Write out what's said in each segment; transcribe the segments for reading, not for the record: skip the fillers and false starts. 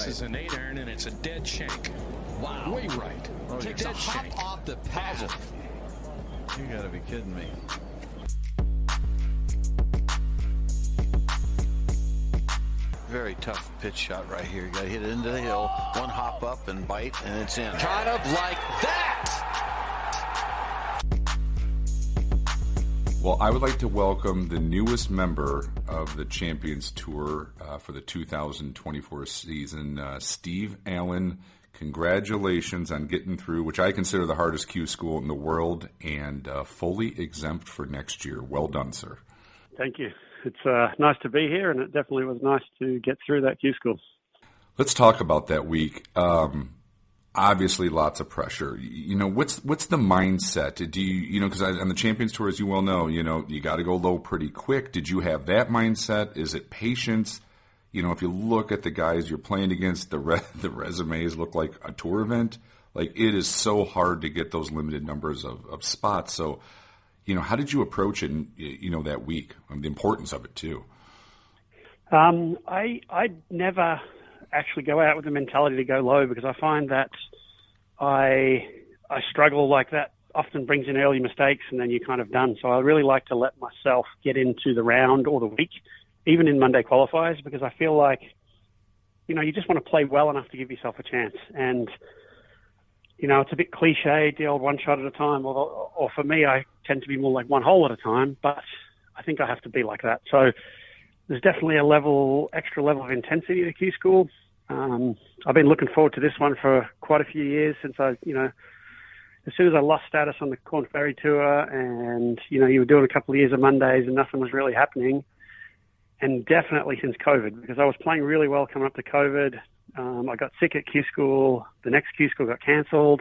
This is an 8-iron, and it's a dead shank. Wow. Way right. Oh, Takes a hop off the pad. You got to be kidding me. Very tough pitch shot right here. You got to hit it into the hill. One hop up and bite, and it's in. Kind of like that. Well, I would like to welcome the newest member of the Champions Tour for the 2024 season, Steve Allan. Congratulations on getting through, which I consider the hardest Q school in the world, and fully exempt for next year. Well done, sir. Thank you. It's nice to be here, and it definitely was nice to get through that Q school. Let's talk about that week. Obviously, lots of pressure. What's the mindset? Do you because on the Champions Tour, as you well know, you got to go low pretty quick. Did you have that mindset? Is it patience? If you look at the guys you're playing against, the resumes look like a tour event. Like, it is so hard to get those limited numbers of spots. So, how did you approach it, that week? The importance of it too. I never actually go out with the mentality to go low, because I find that I struggle like that. Often brings in early mistakes, and then you're kind of done. So I really like to let myself get into the round or the week, even in Monday qualifiers, because I feel like, you just want to play well enough to give yourself a chance. And, it's a bit cliched, the old one shot at a time, or for me, I tend to be more like one hole at a time, but I think I have to be like that. So there's definitely extra level of intensity to Q school. I've been looking forward to this one for quite a few years since as soon as I lost status on the Corn Ferry Tour, and, you were doing a couple of years of Mondays and nothing was really happening. And definitely since COVID, because I was playing really well coming up to COVID. I got sick at Q school. The next Q school got cancelled.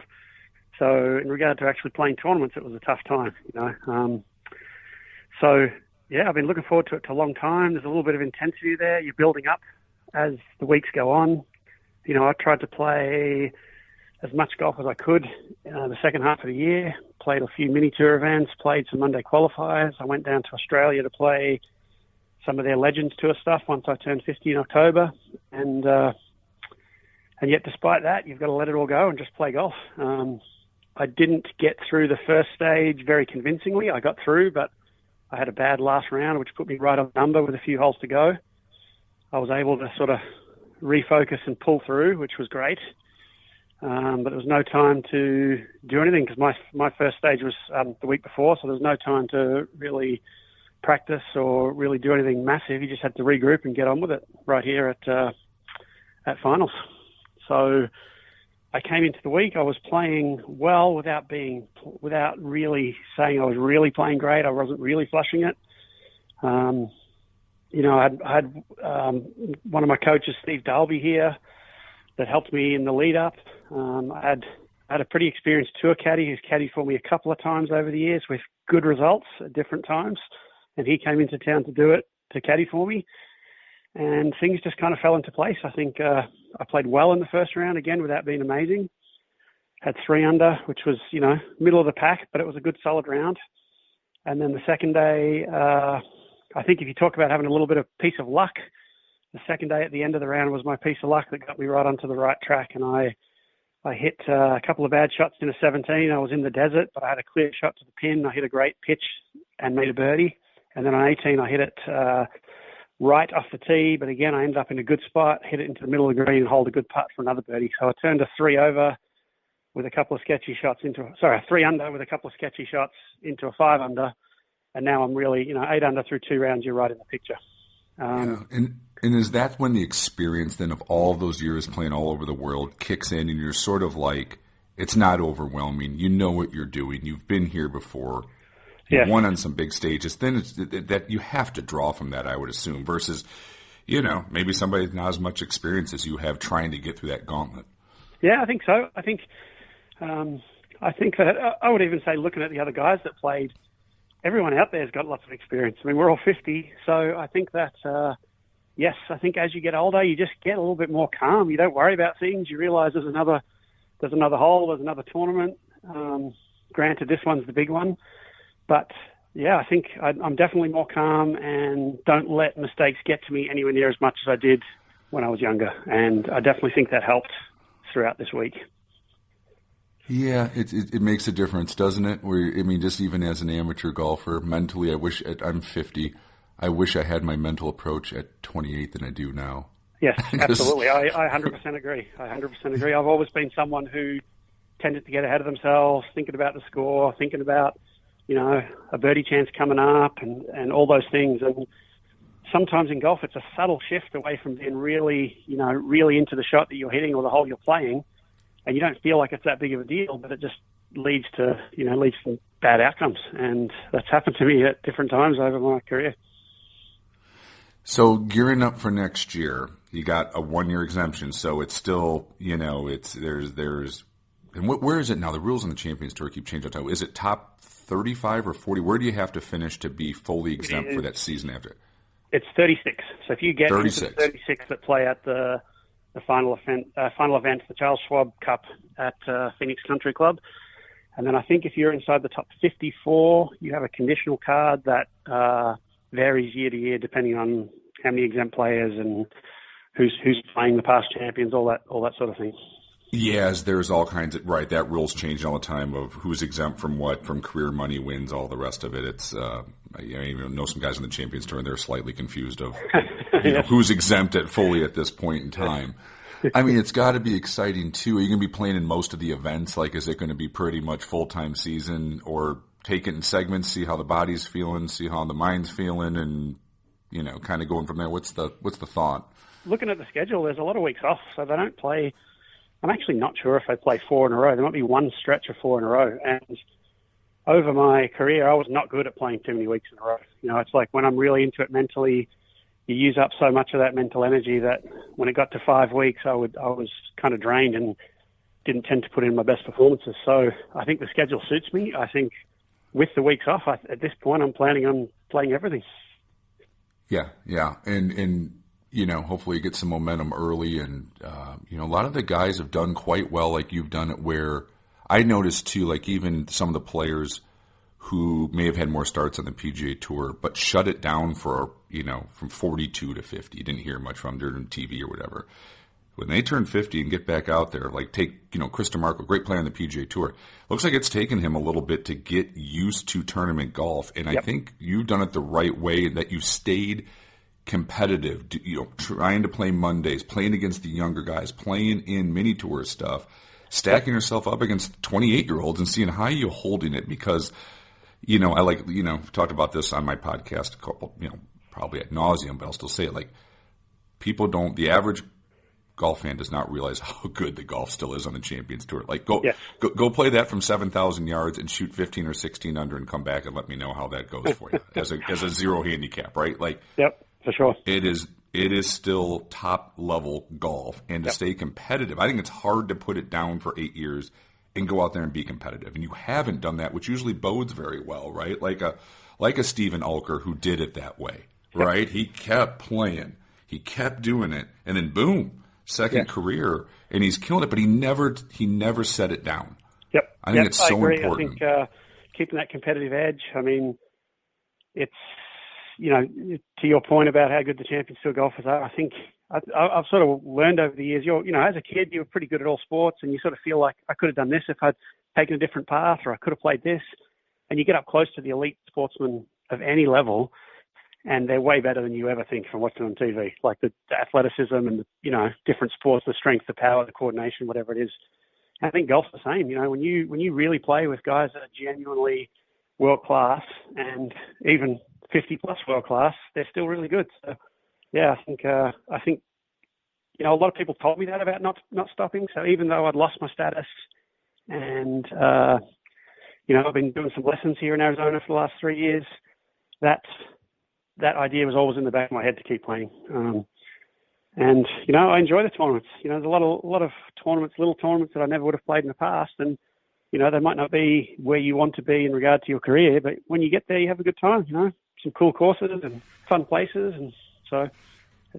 So in regard to actually playing tournaments, it was a tough time, So, yeah, I've been looking forward to it for a long time. There's a little bit of intensity there. You're building up as the weeks go on. I tried to play as much golf as I could the second half of the year, played a few mini tour events, played some Monday qualifiers. I went down to Australia to play some of their Legends Tour stuff once I turned 50 in October. And yet despite that, you've got to let it all go and just play golf. I didn't get through the first stage very convincingly. I got through, but I had a bad last round, which put me right on number with a few holes to go. I was able to sort of refocus and pull through, which was great. But there was no time to do anything, because my first stage was the week before, so there was no time to really practice or really do anything massive. You just had to regroup and get on with it right here at finals. So I came into the week, I was playing well without really saying I was really playing great. I wasn't really flushing it. I had one of my coaches, Steve Dalby, here that helped me in the lead up. I had a pretty experienced tour caddy who's caddied for me a couple of times over the years with good results at different times. And he came into town to caddy for me. And things just kind of fell into place. I think I played well in the first round, again, without being amazing. Had 3 under, which was, middle of the pack, but it was a good solid round. And then the second day, I think if you talk about having a little bit of piece of luck, the second day at the end of the round was my piece of luck that got me right onto the right track. And I hit a couple of bad shots in a 17. I was in the desert, but I had a clear shot to the pin. I hit a great pitch and made a birdie. And then on 18, I hit it right off the tee, but again, I ended up in a good spot, hit it into the middle of the green and hold a good putt for another birdie. So I turned a 3 over with a couple of sketchy shots a 3 under with a couple of sketchy shots into a 5 under. And now I'm really, 8 under through 2 rounds, you're right in the picture. Yeah. And is that when the experience then of all those years playing all over the world kicks in, and you're sort of like, it's not overwhelming. You know what you're doing. You've been here before. You won on some big stages. Then it's that you have to draw from that, I would assume, versus, maybe somebody with not as much experience as you have trying to get through that gauntlet. Yeah, I think so. I think that I would even say, looking at the other guys that played, everyone out there has got lots of experience. I mean, we're all 50, so I think that, yes, I think as you get older, you just get a little bit more calm. You don't worry about things. You realize there's another hole, there's another tournament. Granted, this one's the big one. But, yeah, I think I'm definitely more calm and don't let mistakes get to me anywhere near as much as I did when I was younger, and I definitely think that helped throughout this week. Yeah, it makes a difference, doesn't it? Just even as an amateur golfer, mentally, I'm 50. I wish I had my mental approach at 28 than I do now. Yes, absolutely. I 100% agree. I've always been someone who tended to get ahead of themselves, thinking about the score, thinking about, a birdie chance coming up and all those things. And sometimes in golf, it's a subtle shift away from being really into the shot that you're hitting or the hole you're playing. And you don't feel like it's that big of a deal, but it just leads to bad outcomes. And that's happened to me at different times over my career. So gearing up for next year, you got a 1-year exemption. So it's still, there's, and where is it now? The rules on the Champions Tour keep changing. Is it top 35 or 40? Where do you have to finish to be fully exempt for that season after? It's 36. So if you get 36. into the 36 that play at the final event, the Charles Schwab Cup at Phoenix Country Club. And then I think if you're inside the top 54, you have a conditional card that varies year to year depending on how many exempt players and who's playing the past champions, all that sort of thing. Yes, there's all kinds of, right, that rule's changing all the time of who's exempt from what, from career money wins, all the rest of it. It's, I even know some guys on the Champions Tour and they're slightly confused of who's exempt fully at this point in time. It's got to be exciting too. Are you going to be playing in most of the events? Like, is it going to be pretty much full-time season, or take it in segments, see how the body's feeling, see how the mind's feeling, and, kind of going from there? What's the thought? Looking at the schedule, there's a lot of weeks off, so they don't play. I'm actually not sure if they play 4 in a row. There might be one stretch of 4 in a row. And over my career, I was not good at playing too many weeks in a row. It's like when I'm really into it mentally, you use up so much of that mental energy that when it got to 5 weeks, I was kind of drained and didn't tend to put in my best performances. So I think the schedule suits me. I think with the weeks off, at this point, I'm planning on playing everything. Yeah. And hopefully you get some momentum early. And, a lot of the guys have done quite well, like you've done it, where I noticed too, like even some of the players who may have had more starts on the PGA Tour, but shut it down for, from 42 to 50. You didn't hear much from them during TV or whatever. When they turn 50 and get back out there, like take, Chris DeMarco, great player on the PGA Tour. Looks like it's taken him a little bit to get used to tournament golf. And I think you've done it the right way, that you stayed competitive, trying to play Mondays, playing against the younger guys, playing in mini tour stuff, stacking yourself up against 28-year-olds and seeing how you're holding it. Because, I talked about this on my podcast a couple, probably ad nauseum, but I'll still say it. Like, the average golf fan does not realize how good the golf still is on the Champions Tour. Like, go play that from 7,000 yards and shoot 15 or 16 under and come back and let me know how that goes for you as a zero handicap, right? Like, yep. For sure. It is still top level golf, and to stay competitive. I think it's hard to put it down for 8 years and go out there and be competitive. And you haven't done that, which usually bodes very well, right? Like a Steven Alker who did it that way, right? He kept playing, he kept doing it, and then boom, second career, and he's killing it. But he never set it down. Yep. I think it's so agree. important. I think keeping that competitive edge. It's. To your point about how good the Champions Tour golfers are, I think I've sort of learned over the years, as a kid, you were pretty good at all sports, and you sort of feel like I could have done this if I'd taken a different path, or I could have played this. And you get up close to the elite sportsmen of any level, and they're way better than you ever think from watching on TV. Like the athleticism and the, different sports, the strength, the power, the coordination, whatever it is. And I think golf's the same. When you really play with guys that are genuinely world class, and even 50 plus world class, they're still really good. So, yeah, I think a lot of people told me that about not stopping. So even though I'd lost my status, and I've been doing some lessons here in Arizona for the last 3 years, that idea was always in the back of my head to keep playing. And I enjoy the tournaments. There's a lot of tournaments, little tournaments that I never would have played in the past, and they might not be where you want to be in regard to your career, but when you get there, you have a good time. Some cool courses and fun places, and so.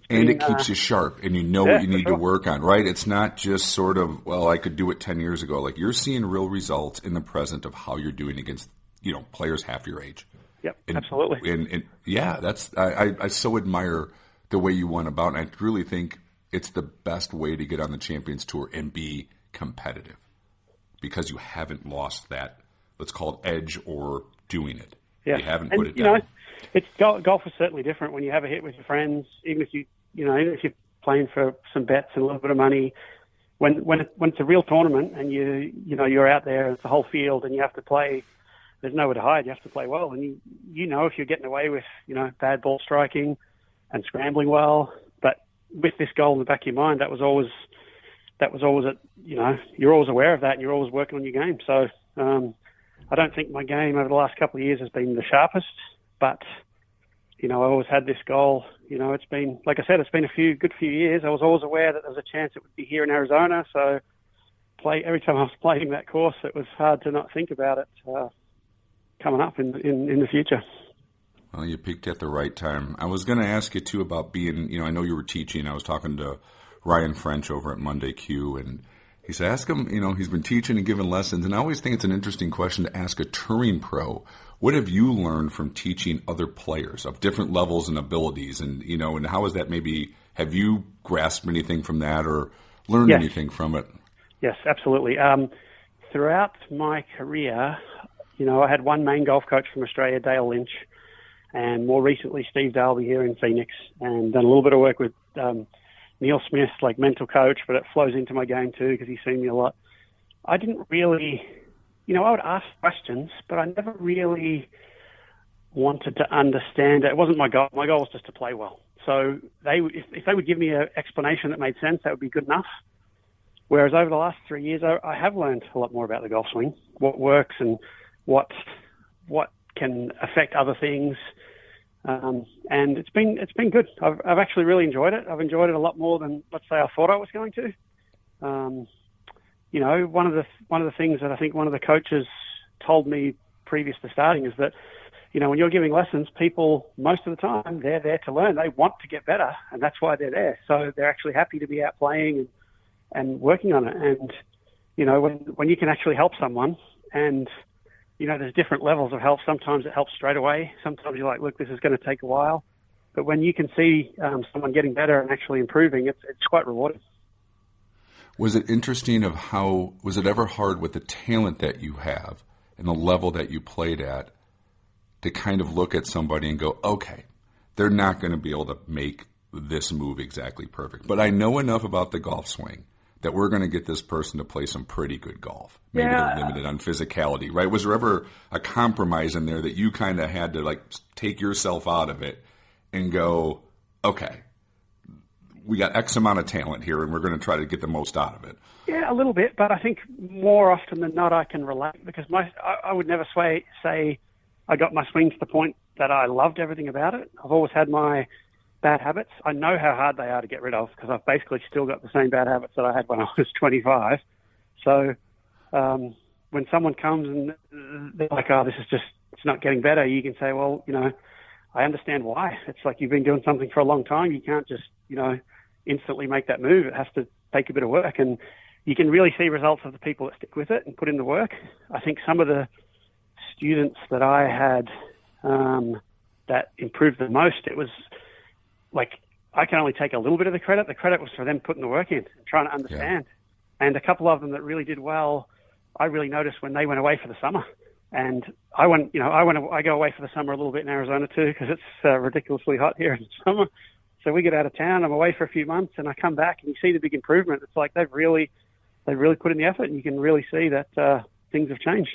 It keeps you sharp, and what you need to work on, right? It's not just sort of, well, I could do it 10 years ago. Like, you're seeing real results in the present of how you're doing against, players half your age. Yep, absolutely. And yeah, I so admire the way you went about, and I really think it's the best way to get on the Champions Tour and be competitive because you haven't lost that, let's call it edge or doing it. Yeah. You haven't and, put it you down. know, it's golf is certainly different when you have a hit with your friends, even if even if you're playing for some bets and a little bit of money. When it's a real tournament and you're out there, it's a whole field and you have to play. There's nowhere to hide. You have to play well, and you know if you're getting away with bad ball striking and scrambling well. But with this goal in the back of your mind, that was always you're always aware of that and you're always working on your game. So I don't think my game over the last couple of years has been the sharpest, but I always had this goal. It's been, like I said, it's been a good few years. I was always aware that there was a chance it would be here in Arizona. So every time I was playing that course, it was hard to not think about it coming up in the future. Well, you peaked at the right time. I was going to ask you, too, about being, I know you were teaching. I was talking to Ryan French over at Monday Q, and he said, ask him, he's been teaching and giving lessons. And I always think it's an interesting question to ask a touring pro. What have you learned from teaching other players of different levels and abilities? And, and how is that have you grasped anything from that or learned anything from it? Yes, absolutely. Throughout my career, I had one main golf coach from Australia, Dale Lynch, and more recently Steve Dalby here in Phoenix, and done a little bit of work with Neil Smith, like mental coach, but it flows into my game too because he's seen me a lot. I didn't really, I would ask questions, but I never really wanted to understand it. It wasn't my goal. My goal was just to play well. So if they would give me an explanation that made sense, that would be good enough. Whereas over the last 3 years, I have learned a lot more about the golf swing, what works and what can affect other things. And it's been good. I've actually really enjoyed it. I've enjoyed it a lot more than, let's say, I thought I was going to. One of the things that I think one of the coaches told me previous to starting is that, when you're giving lessons, people, most of the time, they're there to learn. They want to get better, and that's why they're there. So they're actually happy to be out playing and working on it. And, when you can actually help someone and, there's different levels of help. Sometimes it helps straight away. Sometimes you're like, look, this is going to take a while. But when you can see someone getting better and actually improving, it's quite rewarding. Was it interesting was it ever hard with the talent that you have and the level that you played at to kind of look at somebody and go, okay, they're not going to be able to make this move exactly perfect, but I know enough about the golf swing that we're going to get this person to play some pretty good golf. Maybe they're limited on physicality, right? Was there ever a compromise in there that you kind of had to take yourself out of it and go, okay, we got X amount of talent here and we're going to try to get the most out of it? Yeah, a little bit, but I think more often than not I can relate because I would never say I got my swing to the point that I loved everything about it. I've always had my bad habits. I know how hard they are to get rid of because I've basically still got the same bad habits that I had when I was 25. So when someone comes and they're like, oh, it's not getting better, you can say, well, I understand why. It's like you've been doing something for a long time. You can't just, instantly make that move. It has to take a bit of work. And you can really see results of the people that stick with it and put in the work. I think some of the students that I had that improved the most, it was like I can only take a little bit of the credit. The credit was for them putting the work in and trying to understand. Yeah. And a couple of them that really did well, I really noticed when they went away for the summer. And I go away for the summer a little bit in Arizona too because it's ridiculously hot here in summer. So we get out of town. I'm away for a few months, and I come back, and you see the big improvement. It's like they've really put in the effort, and you can really see that things have changed.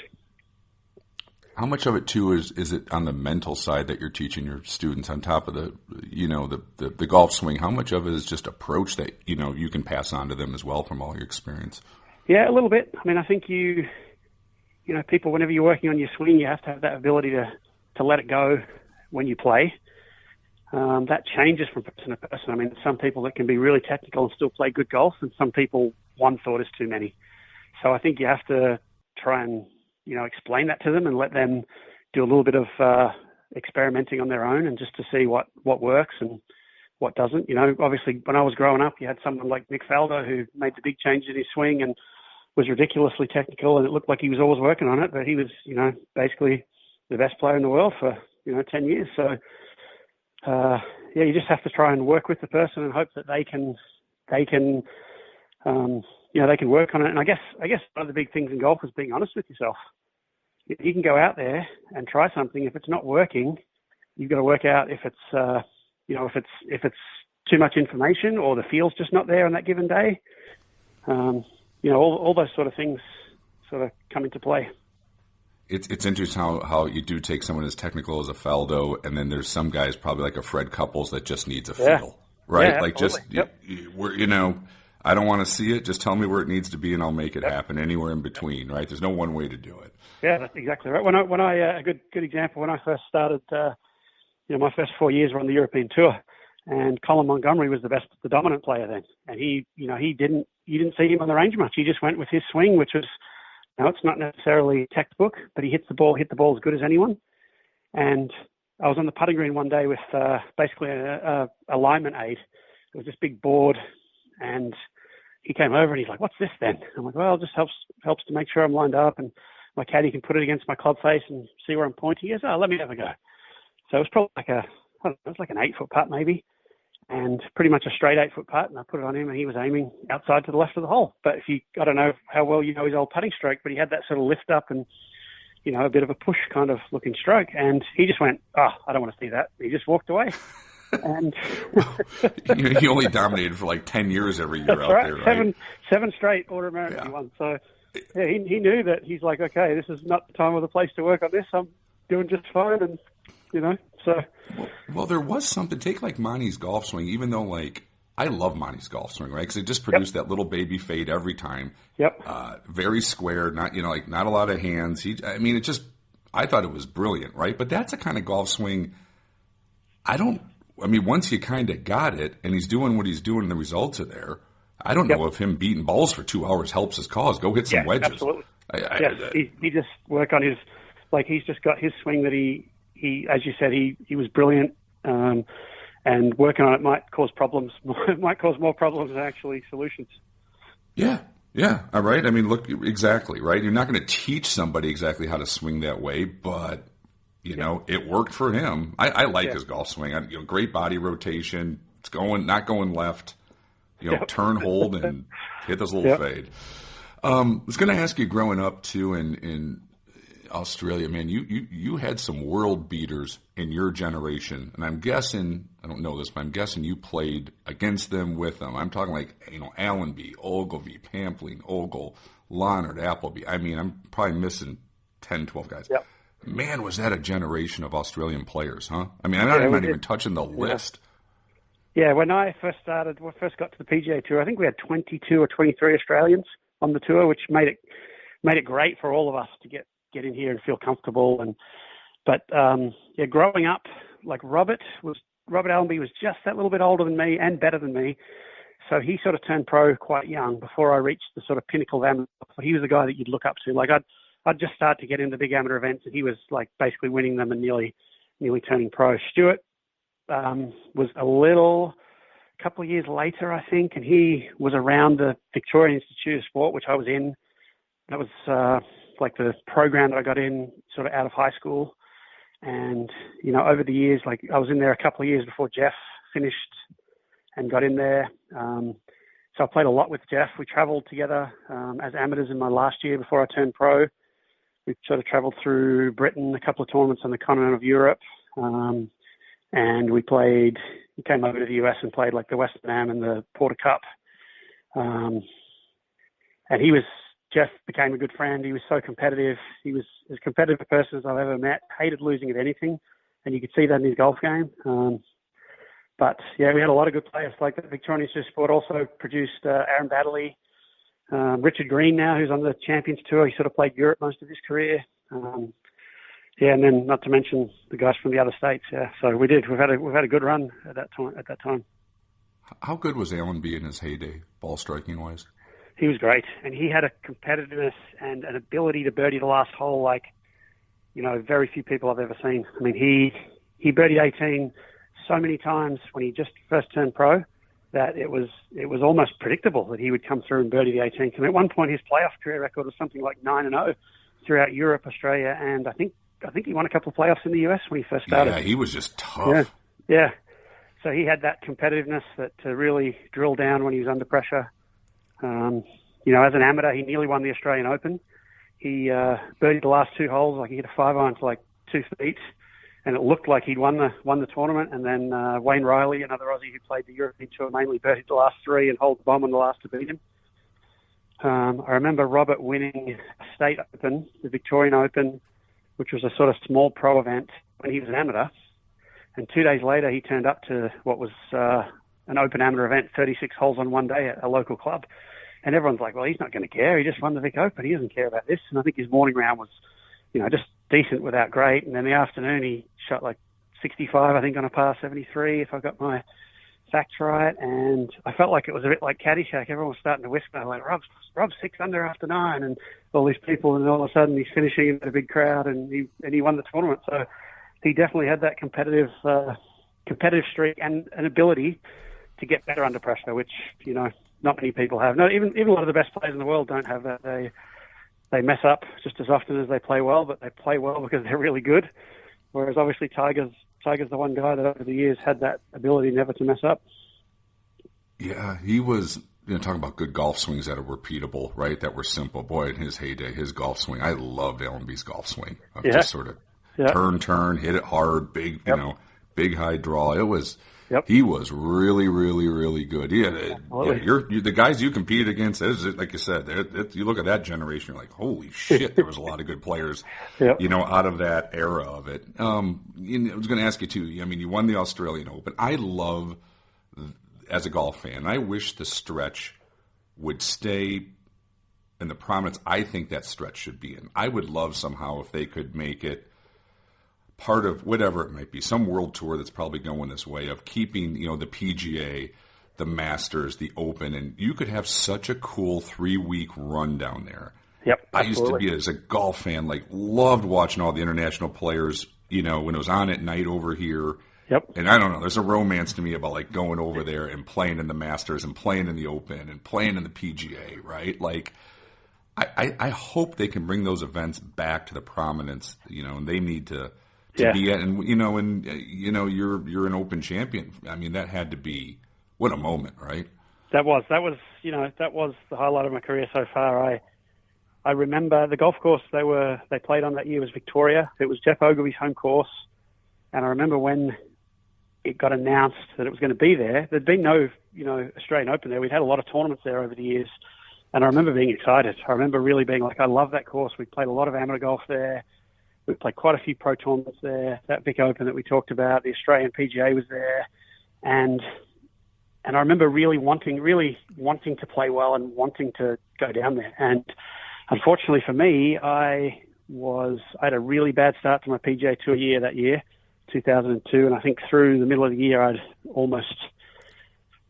How much of it too is it on the mental side that you're teaching your students on top of the golf swing? How much of it is just approach that you can pass on to them as well from all your experience? Yeah, a little bit. I mean, I think people, whenever you're working on your swing, you have to have that ability to let it go when you play. That changes from person to person. I mean, some people that can be really technical and still play good golf, and some people one thought is too many. So I think you have to try and explain that to them and let them do a little bit of experimenting on their own and just to see what works and what doesn't. Obviously, when I was growing up, you had someone like Nick Faldo who made the big changes in his swing and was ridiculously technical, and it looked like he was always working on it, but he was, basically the best player in the world for, 10 years. So, you just have to try and work with the person and hope that they can they can, they can work on it. And I guess one of the big things in golf is being honest with yourself. You can go out there and try something. If it's not working, you've got to work out if it's, if it's too much information or the feel's just not there on that given day. All those sort of things sort of come into play. It's interesting how you do take someone as technical as a Faldo, and then there's some guys probably like a Fred Couples that just needs a feel, right? Yeah, like just, I don't want to see it. Just tell me where it needs to be, and I'll make it happen anywhere in between, right? There's no one way to do it. Yeah, that's exactly right. When I a good example, when I first started, my first 4 years were on the European Tour, and Colin Montgomery was the dominant player then, and you didn't see him on the range much. He just went with his swing, which was, it's not necessarily textbook, but he hit the ball as good as anyone. And I was on the putting green one day with basically a alignment aid. It was this big board, and he came over and he's like, "What's this then?" I'm like, "Well, it just helps to make sure I'm lined up, and my caddy can put it against my club face and see where I'm pointing." He goes, "Oh, let me have a go." So it was probably like an 8-foot putt maybe, and pretty much a straight 8-foot putt. And I put it on him, and he was aiming outside to the left of the hole. But I don't know how well you know his old putting stroke, but he had that sort of lift up and, a bit of a push kind of looking stroke. And he just went, "Oh, I don't want to see that." He just walked away. And he only dominated for like 10 years every year out there, right? Seven straight Order American he won. So yeah, he knew that. He's like, okay, this is not the time or the place to work on this. I'm doing just fine, and so. Well, there was something. Take like Monty's golf swing, even though I love Monty's golf swing, right? Because it just produced that little baby fade every time. Yep. Very square, not not a lot of hands. I thought it was brilliant, right? But that's a kind of golf swing. Once you kind of got it, and he's doing what he's doing, and the results are there. I don't know if him beating balls for 2 hours helps his cause. Go hit some wedges. Absolutely. He just work on his, he's just got his swing that he as you said, he was brilliant. And working on it might cause problems. Might cause more problems than actually solutions. Yeah. All right. Look, exactly, right? You're not going to teach somebody exactly how to swing that way, but it worked for him. I like his golf swing. Great body rotation. It's not going left. Turn, hold, and hit this little fade. I was going to ask you, growing up too in Australia, man, you had some world beaters in your generation, and I'm guessing, I don't know this, but I'm guessing you played against them, with them. I'm talking Allan, Ogilvy, Pampling, Ogle, Leonard, Appleby. I'm probably missing 10, 12 guys. Yep. Man, was that a generation of Australian players, huh? I'm not even touching the list. Yeah, when I first got to the PGA Tour, I think we had 22 or 23 Australians on the tour, which made it great for all of us to get in here and feel comfortable. But growing up, Robert Allenby was just that little bit older than me and better than me. So he sort of turned pro quite young before I reached the sort of pinnacle of amateur. He was the guy that you'd look up to. I'd just start to get into big amateur events, and he was basically winning them and nearly turning pro. Stuart was a couple of years later, I think, and he was around the Victorian Institute of Sport, which I was in. That was the program that I got in sort of out of high school. And, over the years, I was in there a couple of years before Jeff finished and got in there. So I played a lot with Jeff. We traveled together as amateurs in my last year before I turned pro. We sort of traveled through Britain, a couple of tournaments on the continent of Europe. And we came over to the US and played the Western Am and the Porter Cup. And Jeff became a good friend. He was so competitive. He was as competitive a person as I've ever met. Hated losing at anything, and you could see that in his golf game. But we had a lot of good players. The Victorian Institute of Sport also produced Aaron Baddeley, Richard Green now, who's on the Champions Tour. He sort of played Europe most of his career. And then not to mention the guys from the other states. Yeah, so we did. We've had a good run at that time. How good was Allenby in his heyday, ball striking wise? He was great, and he had a competitiveness and an ability to birdie the last hole very few people I've ever seen. He birdied 18 so many times when he just first turned pro that it was almost predictable that he would come through and birdie the 18th. And at one point, his playoff career record was something like 9-0 throughout Europe, Australia, and I think he won a couple of playoffs in the US when he first started. Yeah, he was just tough. Yeah. So he had that competitiveness that to really drill down when he was under pressure. As an amateur, he nearly won the Australian Open. He birdied the last 2 holes, like he hit a 5-iron to like 2 feet, and it looked like he'd won the tournament. And then Wayne Riley, another Aussie who played the European Tour, mainly birdied the last 3 and holed the bomb on the last to beat him. I remember Robert winning a state open, the Victorian Open, which was a sort of small pro event when he was an amateur. And 2 days later, he turned up to what was an open amateur event, 36 holes on one day at a local club. And everyone's like, well, he's not going to care. He just won the Vic Open. He doesn't care about this. And I think his morning round was, just decent without great. And then the afternoon, he shot like 65, I think, on a par 73, if I got my facts right. And I felt like it was a bit like Caddyshack. Everyone was starting to whisper, like, Rob's 6 under after 9, and all these people. And all of a sudden, he's finishing in a big crowd, and he won the tournament. So he definitely had that competitive streak and an ability to get better under pressure, which, not many people have. No, even a lot of the best players in the world don't have that. They mess up just as often as they play well, but they play well because they're really good. Whereas obviously Tiger's the one guy that over the years had that ability never to mess up. Yeah, he was, talking about good golf swings that are repeatable, right? That were simple. Boy, in his heyday, his golf swing. I loved Allenby's golf swing. Just sort of turn, hit it hard, big, big high draw. It was. Yep. He was really, really, really good. You're the guys you competed against. Like you said, you look at that generation, you're like, holy shit! There was a lot of good players, out of that era of it. I was going to ask you too. I mean, you won the Australian Open. I love, as a golf fan, I wish the stretch would stay in the prominence I think that stretch should be in. I would love somehow if they could make it part of whatever it might be, some world tour that's probably going this way of keeping, the PGA, the Masters, the Open, and you could have such a cool 3-week run down there. Yep, I used to be, as a golf fan, loved watching all the international players, when it was on at night over here. Yep. And I don't know, there's a romance to me about going over there and playing in the Masters and playing in the Open and playing in the PGA, right? I hope they can bring those events back to the prominence, and they need to be at, and you're an Open champion. I mean, that had to be, what a moment, right? That was the highlight of my career so far. I remember the golf course they played on that year was Victoria. It was Jeff Ogilvy's home course, and I remember when it got announced that it was going to be there. There'd been no Australian Open there. We'd had a lot of tournaments there over the years, and I remember being excited. I remember really being like, I love that course. We played a lot of amateur golf there. We played quite a few pro tournaments there. That Vic Open that we talked about, the Australian PGA was there, and I remember really wanting to play well and wanting to go down there. And unfortunately for me, I had a really bad start to my PGA Tour year that year, 2002, and I think through the middle of the year I'd almost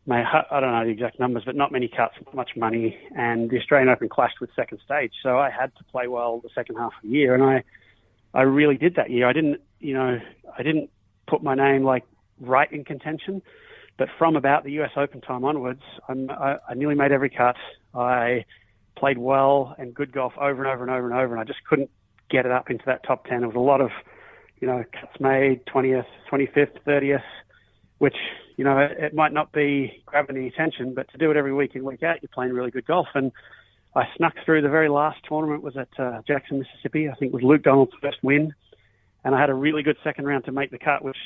made, I don't know the exact numbers, but not many cuts, not much money, and the Australian Open clashed with second stage, so I had to play well the second half of the year, and I really did that year. I didn't put my name right in contention, but from about the US Open time onwards, I nearly made every cut. I played well and good golf over and over and over and over, and I just couldn't get it up into that top 10. There was a lot of, cuts made, 20th, 25th, 30th, which, it might not be grabbing the attention, but to do it every week in, week out, you're playing really good golf. And I snuck through. The very last tournament was at Jackson, Mississippi. I think it was Luke Donald's first win. And I had a really good second round to make the cut, which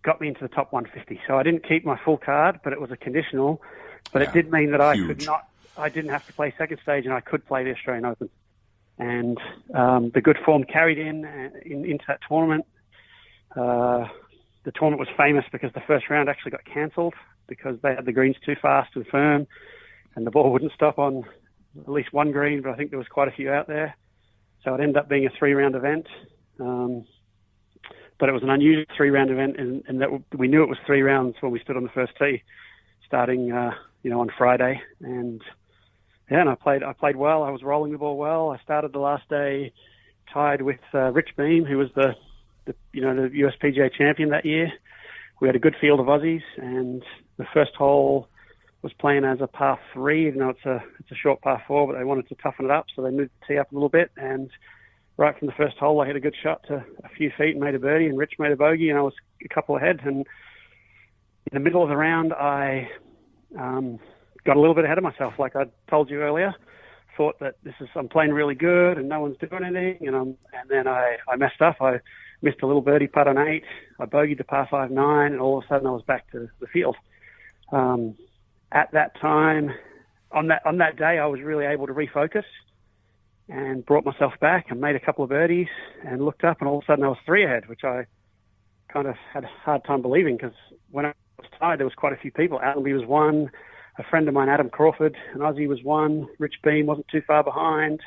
got me into the top 150. So I didn't keep my full card, but it was a conditional. But it did mean that I didn't have to play second stage, and I could play the Australian Open. And the good form carried into that tournament. The tournament was famous because the first round actually got cancelled because they had the greens too fast and firm, and the ball wouldn't stop on at least one green, but I think there was quite a few out there. So it ended up being a 3-round event. But it was an unusual 3-round event, and that we knew it was 3 rounds when we stood on the first tee, starting, on Friday. And I played well. I was rolling the ball well. I started the last day tied with Rich Beam, who was the US PGA champion that year. We had a good field of Aussies, and the first hole was playing as a par 3, even though it's a short par 4, but they wanted to toughen it up, so they moved the tee up a little bit. And right from the first hole, I hit a good shot to a few feet and made a birdie, and Rich made a bogey, and I was a couple ahead. And in the middle of the round, I got a little bit ahead of myself, like I told you earlier. Thought that I'm playing really good and no one's doing anything, and then I messed up. I missed a little birdie putt on 8. I bogeyed the par 5 9, and all of a sudden I was back to the field. At that time, on that day, I was really able to refocus and brought myself back and made a couple of birdies and looked up, and all of a sudden I was 3 ahead, which I kind of had a hard time believing, because when I was tied, there was quite a few people. Allan was 1. A friend of mine, Adam Crawford, an Aussie, was 1. Rich Beam wasn't too far behind.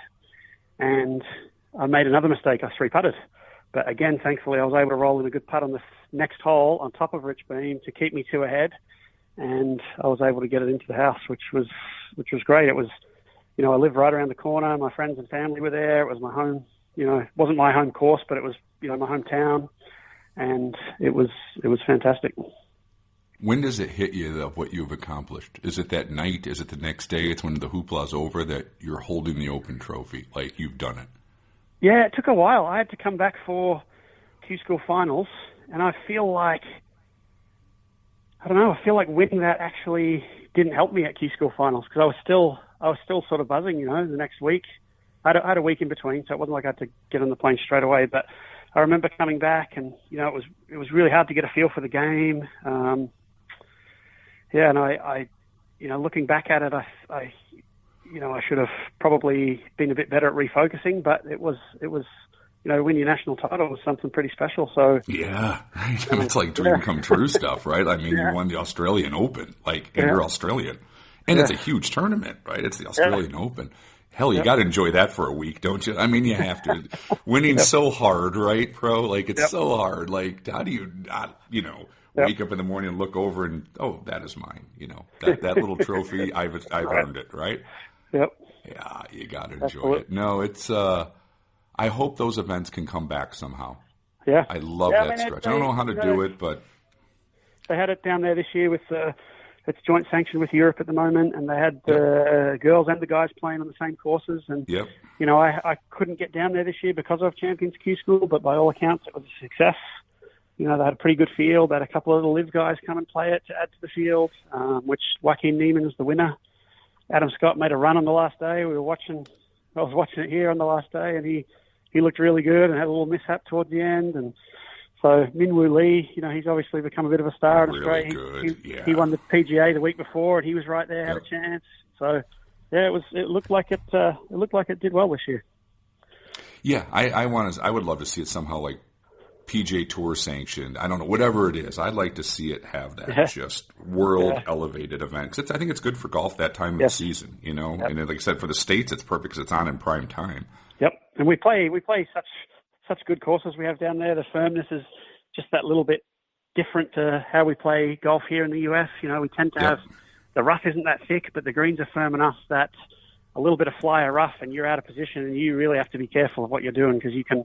And I made another mistake. I 3-putted. But again, thankfully, I was able to roll in a good putt on the next hole on top of Rich Beam to keep me 2 ahead. And I was able to get it into the house, which was great. It was, I live right around the corner. My friends and family were there. It was my home, it wasn't my home course, but it was, my hometown. And it was fantastic. When does it hit you of what you've accomplished? Is it that night? Is it the next day? It's when the hoopla's over that you're holding the Open trophy, like you've done it? Yeah, it took a while. I had to come back for Q School finals, and I feel like winning that actually didn't help me at Q School finals, because I was still sort of buzzing, the next week. I had a week in between, so it wasn't like I had to get on the plane straight away, but I remember coming back, and it was really hard to get a feel for the game. And I looking back at it, I should have probably been a bit better at refocusing, but it was win your national title was something pretty special. So yeah, right. I mean, it's like dream come true stuff, right? I mean, you won the Australian Open, and you're Australian, and it's a huge tournament, right? It's the Australian Open. Hell, you got to enjoy that for a week, don't you? I mean, you have to. Winning's so hard, right, pro? Like, it's so hard. Like, how do you not, wake up in the morning and look over and, oh, that is mine. That little trophy, I've earned it, right? Yep. Yeah, you got to enjoy it. No, it's. I hope those events can come back somehow. Yeah, I love that stretch. I don't know how to do it, but they had it down there this year with. It's joint sanctioned with Europe at the moment, and they had the girls and the guys playing on the same courses. And, I couldn't get down there this year because of Champions Q School, but by all accounts, it was a success. They had a pretty good field. They had a couple of little live guys come and play it to add to the field, which Joaquin Neiman was the winner. Adam Scott made a run on the last day. I was watching it here on the last day, and he looked really good and had a little mishap towards the end. And so Minwoo Lee, he's obviously become a bit of a star in Australia. He won the PGA the week before, and he was right there, had a chance. So yeah, it looked like it did well this year. Yeah, I would love to see it somehow like PGA Tour sanctioned. I don't know, whatever it is. I'd like to see it have that just world elevated event. 'Cause I think it's good for golf that time of the season, And like I said, for the States, it's perfect because it's on in prime time. Yep, and we play such good courses we have down there. The firmness is just that little bit different to how we play golf here in the US. We tend to have the rough isn't that thick, but the greens are firm enough that a little bit of flyer rough and you're out of position, and you really have to be careful of what you're doing, because you can,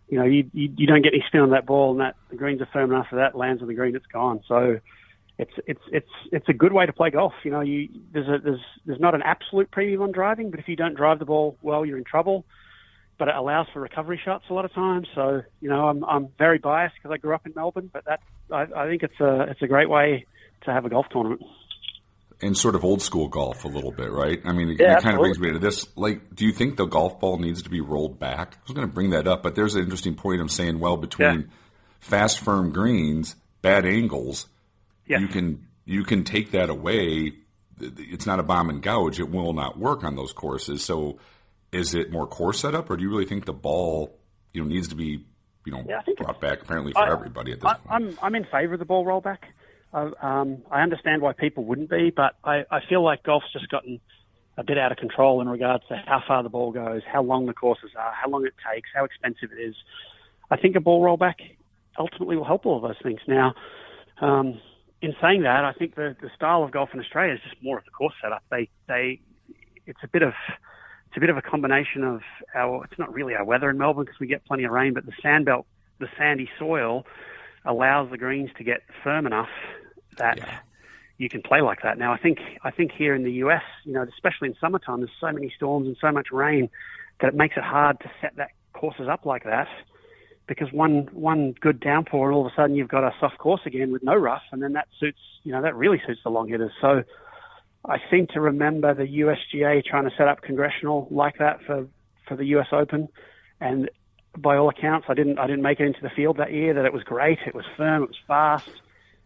you don't get any spin on that ball, and that the greens are firm enough for that lands on the green, it's gone. So it's a good way to play golf. There's not an absolute premium on driving, but if you don't drive the ball well, you're in trouble. But it allows for recovery shots a lot of times. So, I'm very biased because I grew up in Melbourne, but I think it's a great way to have a golf tournament. And sort of old school golf a little bit, right? I mean, it kind of brings me to this. Like, do you think the golf ball needs to be rolled back? I was going to bring that up, but there's an interesting point I'm saying, between fast, firm greens, bad angles, you can take that away. It's not a bomb and gouge. It will not work on those courses. So is it more course setup, or do you really think the ball, needs to be, brought back apparently for everybody at this point? I'm in favor of the ball rollback. I understand why people wouldn't be, but I feel like golf's just gotten a bit out of control in regards to how far the ball goes, how long the courses are, how long it takes, how expensive it is. I think a ball rollback ultimately will help all of those things. Now, in saying that, I think the style of golf in Australia is just more of the course setup. It's a bit of a combination of it's not really our weather in Melbourne because we get plenty of rain, but the sand belt, the sandy soil allows the greens to get firm enough that you can play like that. Now, I think here in the US, especially in summertime, there's so many storms and so much rain that it makes it hard to set that courses up like that. because one good downpour and all of a sudden you've got a soft course again with no rough, and then that really suits the long hitters. So I seem to remember the USGA trying to set up congressional like that for the US Open, and by all accounts, I didn't make it into the field that year. That it was great, it was firm, it was fast,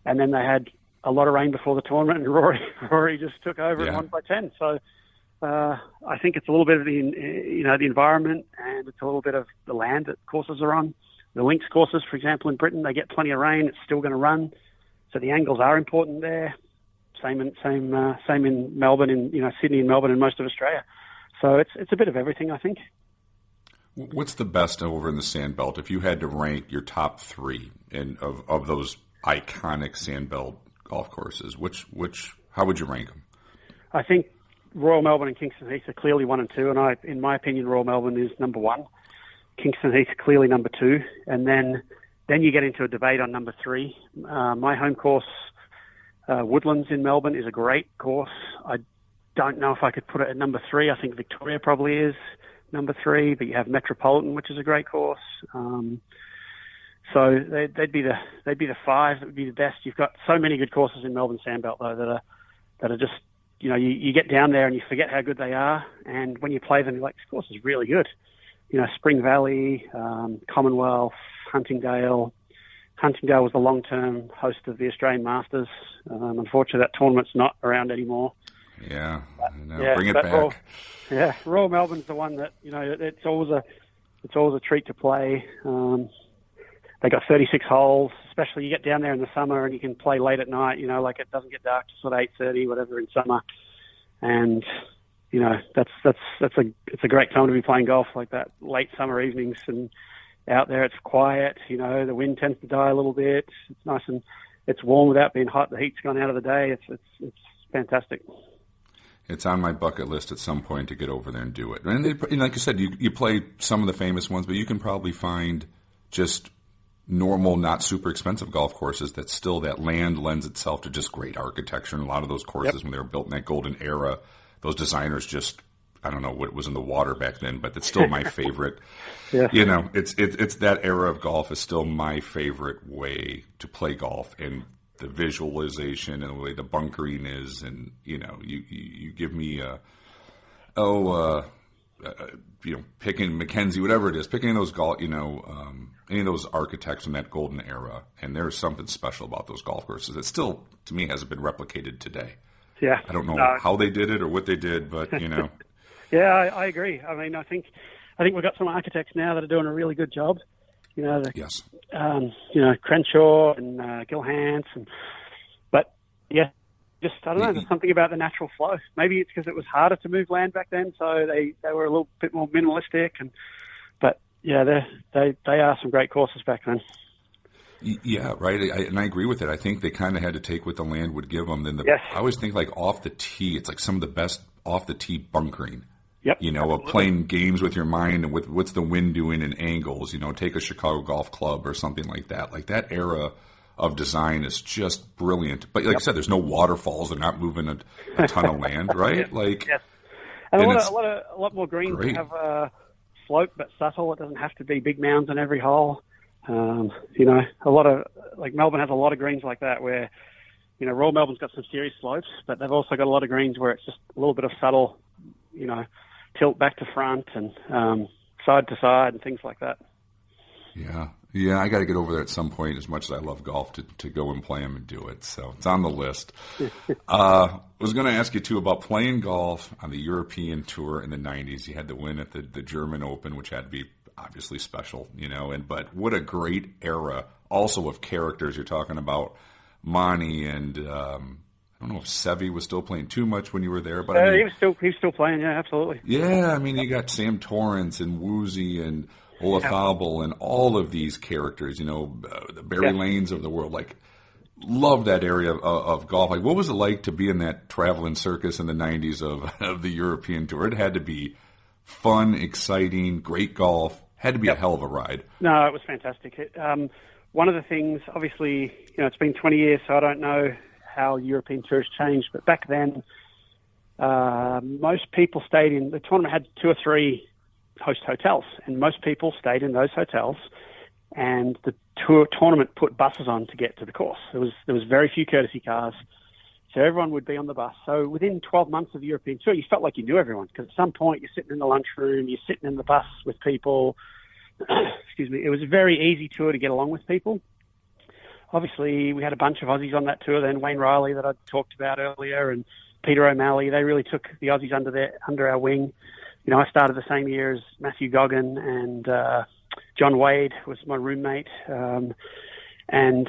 and then they had a lot of rain before the tournament, and Rory just took over and won by 10. So I think it's a little bit of the environment, and it's a little bit of the land that courses are on. The links courses, for example, in Britain, they get plenty of rain. It's still going to run, so the angles are important there. Same in Melbourne, in Sydney and Melbourne, and most of Australia. So it's a bit of everything, I think. What's the best over in the Sandbelt? If you had to rank your top three of those iconic Sandbelt golf courses, how would you rank them? I think Royal Melbourne and Kingston Heath are clearly 1 and 2, and in my opinion, Royal Melbourne is number 1. Kingston Heath clearly number 2, and then you get into a debate on number 3. My home course, Woodlands in Melbourne, is a great course. I don't know if I could put it at number 3. I think Victoria probably is number 3, but you have Metropolitan, which is a great course. So they'd be the 5 that would be the best. You've got so many good courses in Melbourne Sandbelt though that are just, you get down there and you forget how good they are, and when you play them, you're like, this course is really good. Spring Valley, Commonwealth, Huntingdale. Huntingdale was the long-term host of the Australian Masters. Unfortunately, that tournament's not around anymore. Yeah, bring it back. Royal Melbourne's the one that it's always a treat to play. They got 36 holes. Especially you get down there in the summer and you can play late at night. Like it doesn't get dark till sort of 8:30, whatever in summer, and it's a great time to be playing golf like that. Late summer evenings and out there, it's quiet. The wind tends to die a little bit. It's nice and it's warm without being hot. The heat's gone out of the day. It's fantastic. It's on my bucket list at some point to get over there and do it. And like you said, you play some of the famous ones, but you can probably find just normal, not super expensive golf courses that land lends itself to just great architecture. And a lot of those courses, when they were built in that golden era, those designers just, I don't know what was in the water back then, but it's still my favorite. It's that era of golf is still my favorite way to play golf, and the visualization and the way the bunkering is, and you give me picking Mackenzie, whatever it is, picking those golf, any of those architects from that golden era, and there's something special about those golf courses that still, to me, hasn't been replicated today. Yeah, I don't know how they did it or what they did, but Yeah, I agree. I mean, I think we've got some architects now that are doing a really good job. Yes. Crenshaw and Gil Hans, but yeah, just I don't know. There's something about the natural flow. Maybe it's because it was harder to move land back then, so they were a little bit more minimalistic. But yeah, they are some great courses back then. Yeah, right. And I agree with it. I think they kind of had to take what the land would give them. I always think like off the tee, it's like some of the best off the tee bunkering. Yep. Of playing games with your mind and with what's the wind doing and angles. Take a Chicago Golf Club or something like that. Like that era of design is just brilliant. But like I said, there's no waterfalls. They're not moving a ton of land, right? Yes. And a lot more greens have slope but subtle. It doesn't have to be big mounds on every hole. A lot of Melbourne has a lot of greens like that where Royal Melbourne's got some serious slopes, but they've also got a lot of greens where it's just a little bit of subtle, tilt back to front and side to side and things like that. Yeah, I got to get over there at some point. As much as I love golf, to go and play them and do it, so it's on the list. I was going to ask you too about playing golf on the European Tour in the '90s. You had the win at the German Open, which had to be obviously special, but what a great era also of characters. You're talking about Monty and I don't know if Seve was still playing too much when you were there, but he was still playing. Yeah, absolutely. Yeah, I mean, you got Sam Torrance and Woozy and Olafable and all of these characters. The Barry Lanes of the world. Love that area of golf. What was it like to be in that traveling circus in the '90s of the European Tour? It had to be fun, exciting, great golf. Had to be a hell of a ride. No, it was fantastic. One of the things, obviously, it's been 20 years, so I don't know how European Tour has changed, but back then, most people stayed in, the tournament had 2 or 3 host hotels, and most people stayed in those hotels and the tournament put buses on to get to the course. There was very few courtesy cars, so everyone would be on the bus. So within 12 months of the European Tour, you felt like you knew everyone, because at some point you're sitting in the lunchroom, you're sitting in the bus with people. Excuse me. It was a very easy tour to get along with people. Obviously, we had a bunch of Aussies on that tour. Then Wayne Riley, that I talked about earlier, and Peter O'Malley. They really took the Aussies under our wing. You know, I started the same year as Matthew Goggin, and John Wade was my roommate. And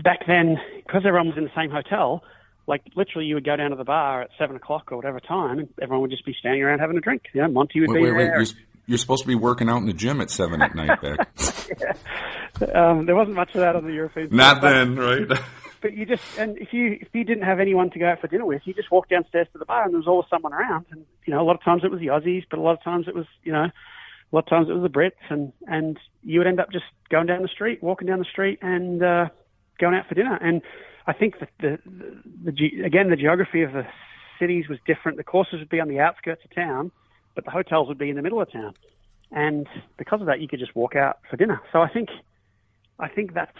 back then, because everyone was in the same hotel, like literally you would go down to the bar at 7 o'clock or whatever time, and everyone would just be standing around having a drink. You know, Monty would be there. You're supposed to be working out in the gym at 7 at night back. Yeah. There wasn't much of that on the European Tour. Not then, right? But you just, and if you didn't have anyone to go out for dinner with, you just walked downstairs to the bar and there was always someone around. And, you know, a lot of times it was the Aussies, but a lot of times it was, you know, a lot of times it was the Brits, and you would end up just going down the street, walking down the street and going out for dinner. And I think that the geography of the cities was different. The courses would be on the outskirts of town, but the hotels would be in the middle of town. And because of that, you could just walk out for dinner. So I think that's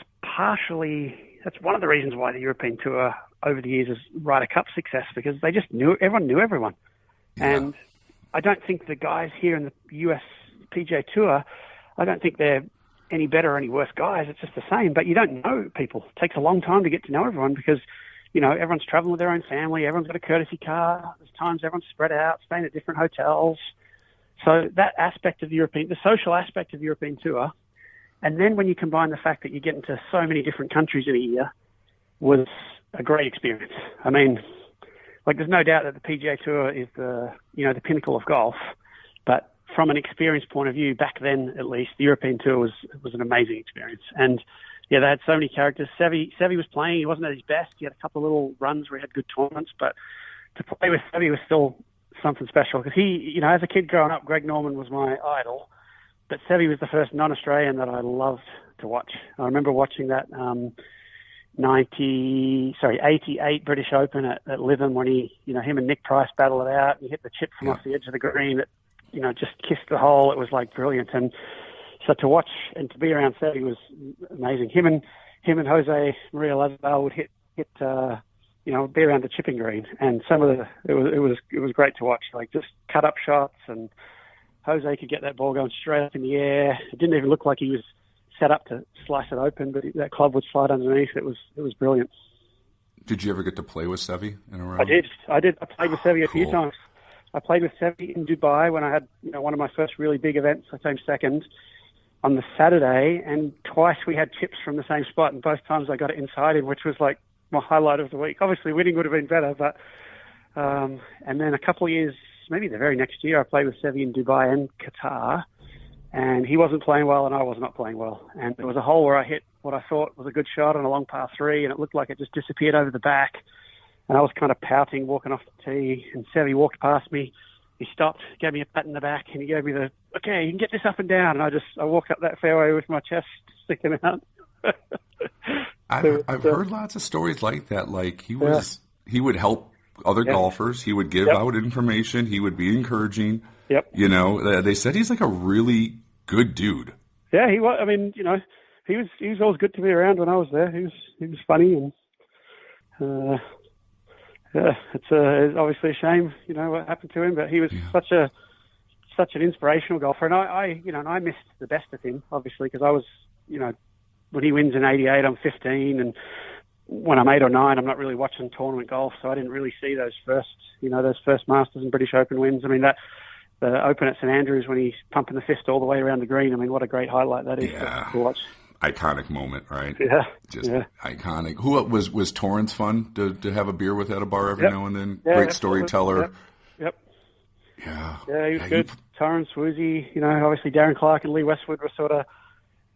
one of the reasons why the European Tour over the years is Ryder Cup success, because they just everyone knew everyone. Yeah. And I don't think the guys here in the US PGA Tour, I don't think they're any better or any worse guys. It's just the same, but you don't know people. It takes a long time to get to know everyone because, you know, everyone's traveling with their own family. Everyone's got a courtesy car. There's times everyone's spread out, staying at different hotels. So that aspect of the social aspect of the European Tour, and then when you combine the fact that you get into so many different countries in a year, was a great experience. I mean, like there's no doubt that the PGA Tour is the pinnacle of golf, but from an experience point of view, back then at least, the European Tour was an amazing experience. And yeah, they had so many characters. Seve was playing. He wasn't at his best. He had a couple of little runs where he had good tournaments, but to play with Seve was still something special because he, you know, as a kid growing up, Greg Norman was my idol, but Seve was the first non-Australian that I loved to watch. I remember watching that 88 British Open at Lytham when him and Nick Price battled it out. He hit the chip from off the edge of the green that, you know, just kissed the hole. It was like brilliant. And so to watch and to be around Seve was amazing. Him and Jose Maria Lazabal would hit be around the chipping green, and it was great to watch. Like just cut up shots, and Jose could get that ball going straight up in the air. It didn't even look like he was set up to slice it open, but that club would slide underneath. It was brilliant. Did you ever get to play with Seve in a round? I did. I played with Seve a few times. I played with Seve in Dubai when I had one of my first really big events. I came second on the Saturday, and twice we had chips from the same spot, and both times I got it inside him, which was like my highlight of the week. Obviously, winning would have been better, but and then a couple of years, maybe the very next year, I played with Seve in Dubai and Qatar, and he wasn't playing well, and I was not playing well. And there was a hole where I hit what I thought was a good shot on a long par 3, and it looked like it just disappeared over the back. And I was kind of pouting, walking off the tee, and Seve walked past me. He stopped, gave me a pat in the back, and he gave me okay, you can get this up and down. And I walked up that fairway with my chest sticking out. I've heard lots of stories like that. Like he would help other golfers. He would give out information. He would be encouraging. Yep. You know, they said he's like a really good dude. Yeah, he was. I mean, you know, he was always good to be around when I was there. He was funny, and it's obviously a shame, you know, what happened to him. But he was such an inspirational golfer, and I missed the best of him, obviously, because I was, you know, when he wins in '88, I'm 15, and when I'm 8 or 9, I'm not really watching tournament golf, so I didn't really see those first Masters and British Open wins. I mean, the Open at St Andrews when he's pumping the fist all the way around the green. I mean, what a great highlight that is to watch. Iconic moment, right? Yeah, just iconic. Who was Torrance fun to have a beer with at a bar every now and then? Yeah, great storyteller. Yep. Yeah, he was good. Torrance, Woozy, you know, obviously Darren Clark and Lee Westwood were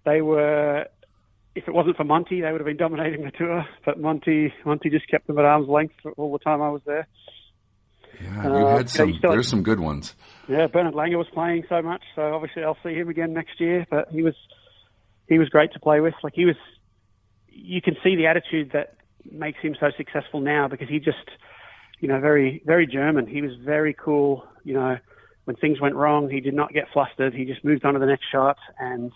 they were. If it wasn't for Monty, they would have been dominating the tour. But Monty just kept them at arm's length all the time I was there. Yeah, you had there's some good ones. Yeah, Bernard Langer was playing so much, so obviously I'll see him again next year. But he was great to play with. Like you can see the attitude that makes him so successful now, because he just, you know, very, very German. He was very cool. You know, when things went wrong, he did not get flustered. He just moved on to the next shot, and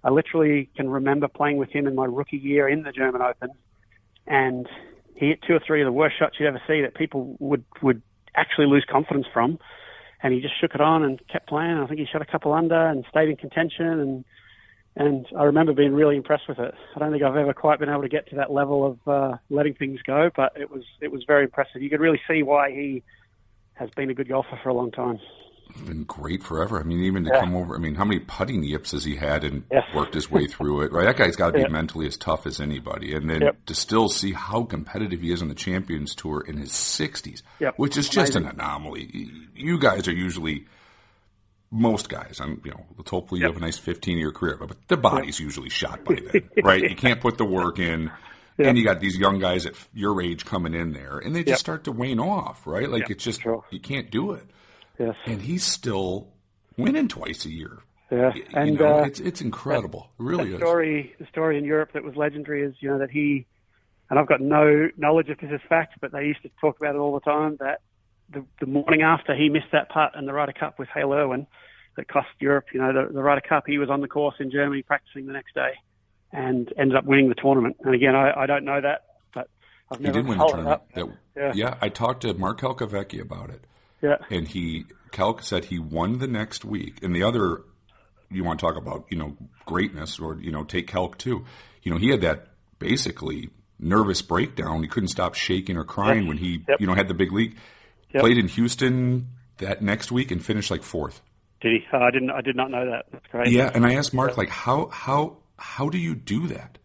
I literally can remember playing with him in my rookie year in the German Open, and he hit 2 or 3 of the worst shots you'd ever see that people would actually lose confidence from, and he just shook it on and kept playing. I think he shot a couple under and stayed in contention, and I remember being really impressed with it. I don't think I've ever quite been able to get to that level of letting things go, but it was very impressive. You could really see why he has been a good golfer for a long time. Been great forever. I mean, even to come over. I mean, how many putting yips has he had and worked his way through it? Right, that guy's got to be mentally as tough as anybody. And then to still see how competitive he is on the Champions Tour in his 60s, which is just an anomaly. You guys are usually, most guys, let's hopefully you have a nice 15-year career, but the body's usually shot by then, right? You can't put the work in. And you got these young guys at your age coming in there, and they just start to wane off, right? Like it's just you can't do it. Yes. And he's still winning twice a year. Yeah, and it's incredible. It really is. The story in Europe that was legendary is that he, and I've got no knowledge if this is fact, but they used to talk about it all the time, that the morning after he missed that putt in the Ryder Cup with Hale Irwin that cost Europe, the Ryder Cup, he was on the course in Germany practicing the next day and ended up winning the tournament. And again, I don't know that, but I've never followed it up. I talked to Mark Calcavecchi about it. Yeah. And Calc said he won the next week. And the other, you want to talk about, greatness or, take Calc too. He had that basically nervous breakdown. He couldn't stop shaking or crying when he, had the big league. Played in Houston that next week and finished like 4th. Did he? I did not know that. That's great. Yeah. And I asked Mark, how do you do that?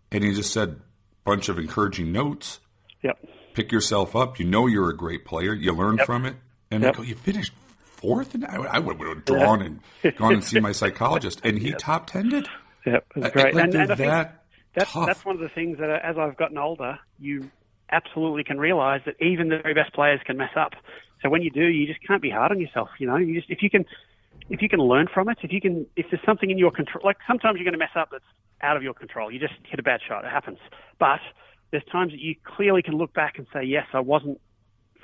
And he just said, bunch of encouraging notes. Yep. Pick yourself up. You're a great player. You learn from it. And I go, you finished 4th? And I would have drawn and gone and seen my psychologist. And he top 10'd it. Yep, it was great. And I think that's one of the things that as I've gotten older, you absolutely can realize that even the very best players can mess up. So when you do, you just can't be hard on yourself. You just, if you can learn from it, if there's something in your control, like sometimes you're going to mess up that's out of your control. You just hit a bad shot. It happens. But there's times that you clearly can look back and say, yes, I wasn't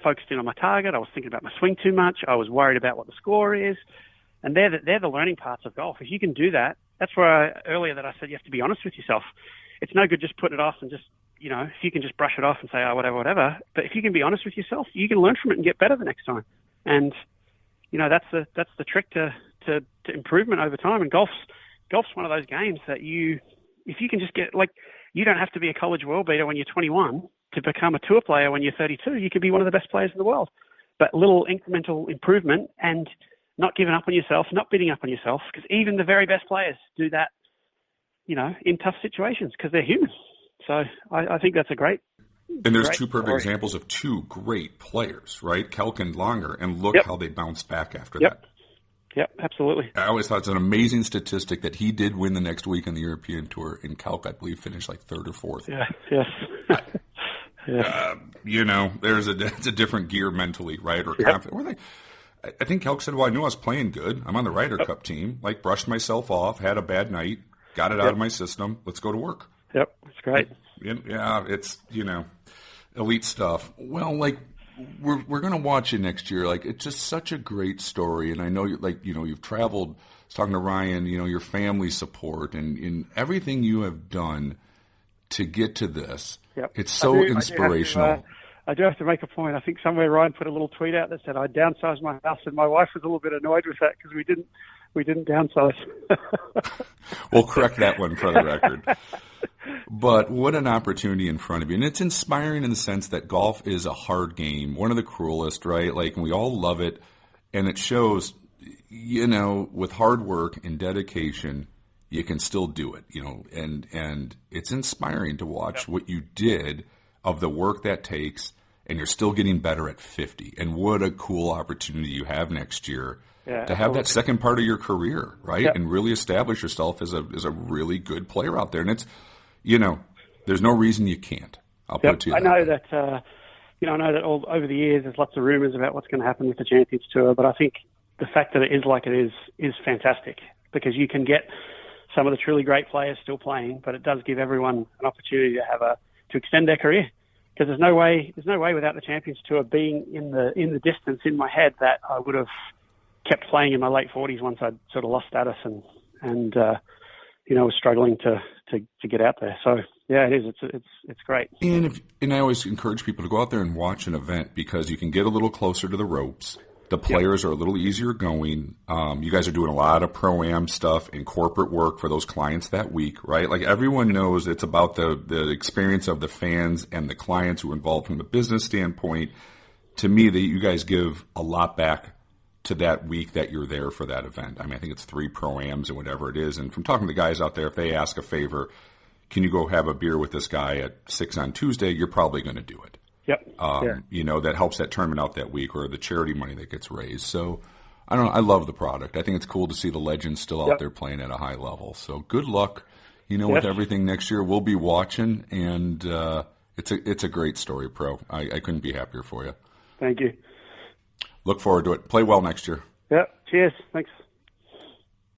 focused in on my target. I was thinking about my swing too much. I was worried about what the score is. And they're the learning parts of golf. If you can do that, that's where earlier that I said you have to be honest with yourself. It's no good just putting it off and just, if you can just brush it off and say, oh, whatever. But if you can be honest with yourself, you can learn from it and get better the next time. And, that's the trick to improvement over time. And golf's one of those games that if you can just get, you don't have to be a college world beater when you're 21 to become a tour player when you're 32. You can be one of the best players in the world. But little incremental improvement and not giving up on yourself, not beating up on yourself, because even the very best players do that, in tough situations because they're human. So I think that's a great. And there's two perfect examples of two great players, right? Kelk and Langer, and look how they bounced back after that. Yep, absolutely. I always thought it's an amazing statistic that he did win the next week on the European Tour, and Calc, I believe, finished like 3rd or 4th. Yeah, yes. It's a different gear mentally, right? Or confident. I think Calc said, well, I knew I was playing good. I'm on the Ryder Cup team. Brushed myself off, had a bad night, got it out of my system. Let's go to work. Yep, that's great. Yeah, it's, elite stuff. Well, we're going to watch it next year. It's just such a great story. And I know you've traveled, I was talking to Ryan, your family support and everything you have done to get to this. Yep. It's so inspirational. I do have to make a point. I think somewhere Ryan put a little tweet out that said I downsized my house, and my wife was a little bit annoyed with that because we didn't downsize. We'll correct that one for the record. But what an opportunity in front of you. And it's inspiring in the sense that golf is a hard game, one of the cruelest, right? And we all love it. And it shows, with hard work and dedication, you can still do it, and it's inspiring to watch what you did of the work that takes, and you're still getting better at 50. And what a cool opportunity you have next year to have that second part of your career, right? Yep. And really establish yourself as a really good player out there. And it's, there's no reason you can't. I'll put it to you. I know that all over the years there's lots of rumors about what's going to happen with the Champions Tour, but I think the fact that it is like it is fantastic, because you can get some of the truly great players still playing, but it does give everyone an opportunity to extend their career. Because there's no way without the Champions Tour being in the distance in my head that I would have kept playing in my late 40s once I'd sort of lost status and was struggling to get out there. So yeah, it is. It's great. And I always encourage people to go out there and watch an event because you can get a little closer to the ropes. The players are a little easier going. You guys are doing a lot of pro-am stuff and corporate work for those clients that week, right? Like everyone knows it's about the experience of the fans and the clients who are involved from the business standpoint. To me, that you guys give a lot back to that week that you're there for that event. I mean, I think it's 3 pro-ams and whatever it is. And from talking to the guys out there, if they ask a favor, can you go have a beer with this guy at 6 on Tuesday, you're probably going to do it. Yep. That helps that tournament out that week or the charity money that gets raised. So, I don't know. I love the product. I think it's cool to see the legends still out there playing at a high level. So, good luck, with everything next year. We'll be watching, and it's a great story, Pro. I couldn't be happier for you. Thank you. Look forward to it. Play well next year. Yep. Cheers. Thanks.